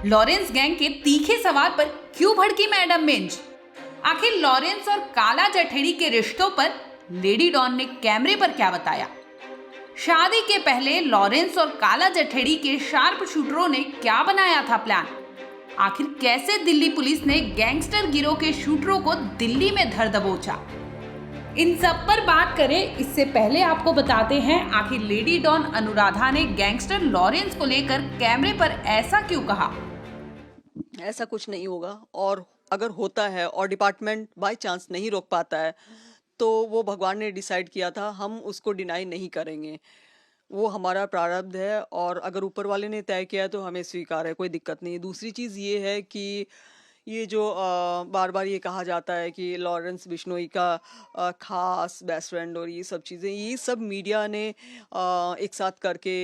Lawrence gang के तीखे सवाल पर क्यों भड़की मैडम मिंज? आखिर लॉरेंस और काला जठेड़ी के रिश्तों पर लेडी डॉन ने कैमरे पर क्या बताया? शादी के पहले लॉरेंस और काला जठेड़ी के शार्प शूटरों ने क्या बनाया था प्लान? आखिर कैसे दिल्ली पुलिस ने गैंगस्टर गिरोह के शूटरों को दिल्ली में धर दबोचा? इन सब पर बात करें इससे पहले आपको बताते हैं आखिर लेडी डॉन अनुराधा ने गैंगस्टर लॉरेंस को लेकर कैमरे पर ऐसा क्यों कहा? ऐसा कुछ नहीं होगा, और अगर होता है और डिपार्टमेंट बाय चांस नहीं रोक पाता है तो वो भगवान ने डिसाइड किया था, हम उसको डिनाई नहीं करेंगे। वो हमारा प्रारब्ध है और अगर ऊपर वाले ने तय किया है तो हमें स्वीकार है, कोई दिक्कत नहीं। दूसरी चीज़ ये है कि ये जो बार बार ये कहा जाता है कि लॉरेंस बिश्नोई का खास बेस्ट फ्रेंड और ये सब चीज़ें, ये सब मीडिया ने एक साथ करके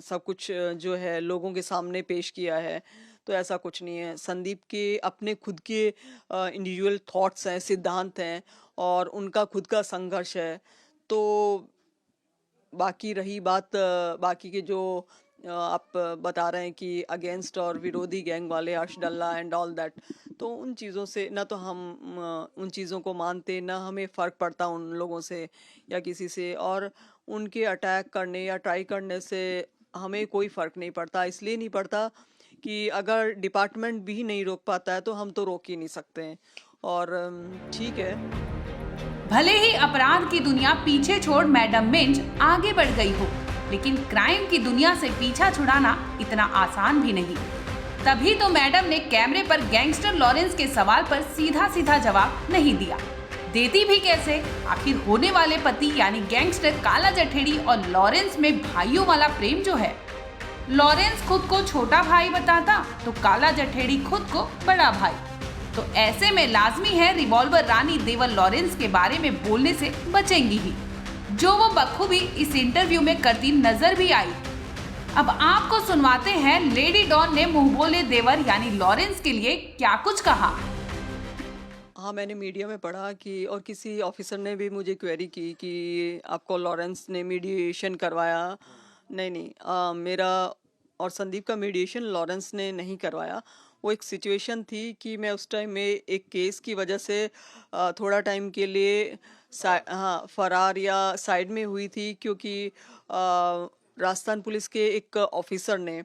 सब कुछ जो है लोगों के सामने पेश किया है। तो ऐसा कुछ नहीं है। संदीप के अपने खुद के इंडिविजुअल थॉट्स हैं, सिद्धांत हैं और उनका खुद का संघर्ष है। तो बाकी रही बात बाकी के जो आप बता रहे हैं कि अगेंस्ट और विरोधी गैंग वाले अर्श डल्ला एंड ऑल दैट, तो उन चीज़ों से ना तो हम उन चीज़ों को मानते, ना हमें फ़र्क पड़ता उन लोगों से या किसी से, और उनके अटैक करने या ट्राई करने से हमें कोई फ़र्क नहीं पड़ता। इसलिए नहीं पड़ता कि अगर डिपार्टमेंट भी नहीं रोक पाता है तो हम तो रोक ही नहीं सकते हैं। और ठीक है, भले ही अपराध की दुनिया पीछे छोड़ मैडम मिंज आगे बढ़ गई हो, लेकिन क्राइम की दुनिया से पीछा छुड़ाना इतना आसान भी नहीं। तभी तो मैडम ने कैमरे पर गैंगस्टर लॉरेंस के सवाल पर सीधा सीधा जवाब नहीं दिया। देती भी कैसे? आखिर होने वाले पति यानी गैंगस्टर काला जठेड़ी और लॉरेंस में भाइयों वाला प्रेम जो है, लॉरेंस खुद को छोटा भाई बताता तो काला जठेड़ी खुद को बड़ा भाई। तो ऐसे में लाजमी है रिवॉल्वर रानी देवर लॉरेंस के बारे में बोलने से बचेंगी ही, जो वो बखूबी इस इंटरव्यू में करती नजर भी आई। अब आपको सुनवाते हैं लेडी डॉन ने मुंह बोले देवर यानी लॉरेंस के लिए क्या कुछ कहा। हाँ, मैंने मीडिया में पढ़ा कि और किसी ऑफिसर ने भी मुझे क्वेरी की कि आपको लॉरेंस ने मीडिएशन करवाया। नहीं, मेरा और संदीप का मीडिएशन लॉरेंस ने नहीं करवाया। वो एक सिचुएशन थी कि मैं उस टाइम में एक केस की वजह से थोड़ा टाइम के लिए फरार या साइड में हुई थी, क्योंकि राजस्थान पुलिस के एक ऑफिसर ने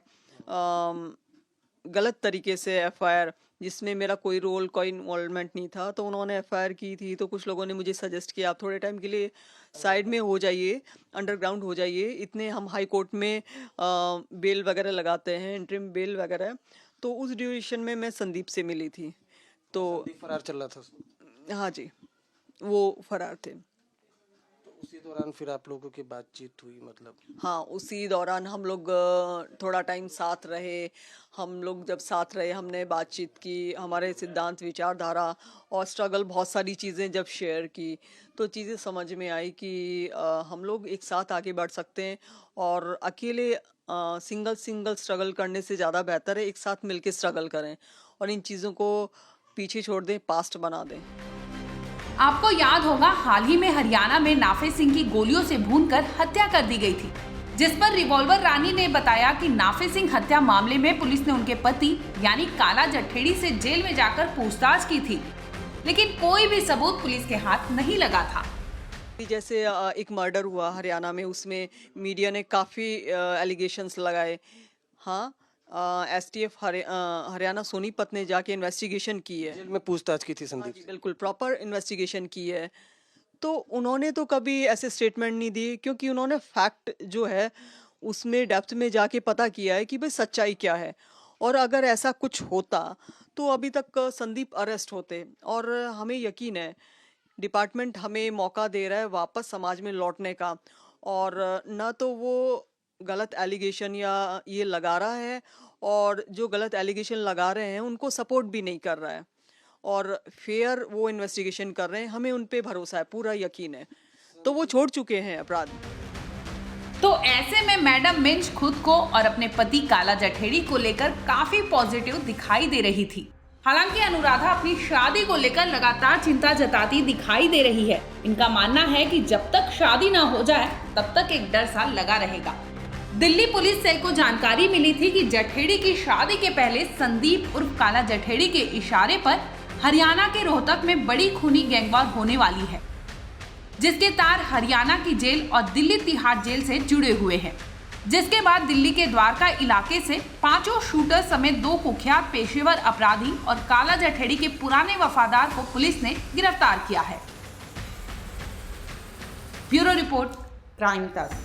गलत तरीके से एफआईआर, जिसमें मेरा कोई रोल कोई इन्वॉल्वमेंट नहीं था, तो उन्होंने एफआईआर की थी। तो कुछ लोगों ने मुझे सजेस्ट किया आप थोड़े टाइम के लिए साइड में हो जाइए, अंडरग्राउंड हो जाइए। इतने हम हाई कोर्ट में बेल वगैरह लगाते हैं, इंटरिम बेल वगैरह। तो उस ड्यूरेशन में मैं संदीप से मिली थी। तो फरार चल रहा था। हाँ जी, वो फरार थे। उसी दौरान फिर आप लोगों की बातचीत हुई, मतलब? हाँ, उसी दौरान हम लोग थोड़ा टाइम साथ रहे। हम लोग जब साथ रहे हमने बातचीत की, हमारे सिद्धांत, विचारधारा और स्ट्रगल, बहुत सारी चीज़ें जब शेयर की तो चीज़ें समझ में आई कि हम लोग एक साथ आगे बढ़ सकते हैं और अकेले सिंगल स्ट्रगल करने से ज़्यादा बेहतर है एक साथ मिलके स्ट्रगल करें और इन चीज़ों को पीछे छोड़ दें, पास्ट बना दें। आपको याद होगा हाल ही में हरियाणा में नाफे सिंह की गोलियों से भूनकर हत्या कर दी गई थी, जिस पर रिवॉल्वर रानी ने बताया कि नाफे सिंह हत्या मामले में पुलिस ने उनके पति यानी काला जठेड़ी से जेल में जाकर पूछताछ की थी, लेकिन कोई भी सबूत पुलिस के हाथ नहीं लगा था। जैसे एक मर्डर हुआ हरियाणा में, उसमें मीडिया ने काफ़ी एलिगेशंस लगाए। हाँ, एसटीएफ हरियाणा सोनीपत ने जाके इन्वेस्टिगेशन की है, जेल में पूछताछ की थी संदीप हाँ जी, से। बिल्कुल प्रॉपर इन्वेस्टिगेशन की है। तो उन्होंने तो कभी ऐसे स्टेटमेंट नहीं दी, क्योंकि उन्होंने फैक्ट जो है उसमें डेप्थ में जाके पता किया है कि भाई सच्चाई क्या है। और अगर ऐसा कुछ होता तो अभी तक संदीप अरेस्ट होते। और हमें यकीन है डिपार्टमेंट हमें मौका दे रहा है वापस समाज में लौटने का, और ना तो वो गलत एलिगेशन या ये लगा रहा है, और जो गलत एलिगेशन लगा रहे हैं उनको सपोर्ट भी नहीं कर रहा है, और फेयर वो इन्वेस्टिगेशन कर रहे हैं। हमें उन पे भरोसा है, पूरा यकीन है। तो वो छोड़ चुके हैं अपराध। तो ऐसे में मैडम मिंज खुद को और अपने पति काला जठेड़ी को लेकर काफी पॉजिटिव दिखाई दे रही थी। हालांकि अनुराधा अपनी शादी को लेकर लगातार चिंता जताती दिखाई दे रही है। इनका मानना है कि जब तक शादी ना हो जाए तब तक एक डर सा लगा रहेगा। दिल्ली पुलिस सेल को जानकारी मिली थी कि जठेड़ी की शादी के पहले संदीप उर्फ काला जठेड़ी के इशारे पर हरियाणा के रोहतक में बड़ी खूनी गैंगवॉर होने वाली है, जिसके तार हरियाणा की जेल और दिल्ली तिहाड़ जेल से जुड़े हुए हैं। जिसके बाद दिल्ली के द्वारका इलाके से 5 शूटर समेत 2 कुख्यात पेशेवर अपराधी और काला जठेड़ी के पुराने वफादार को पुलिस ने गिरफ्तार किया है। ब्यूरो रिपोर्ट, प्राइम तक।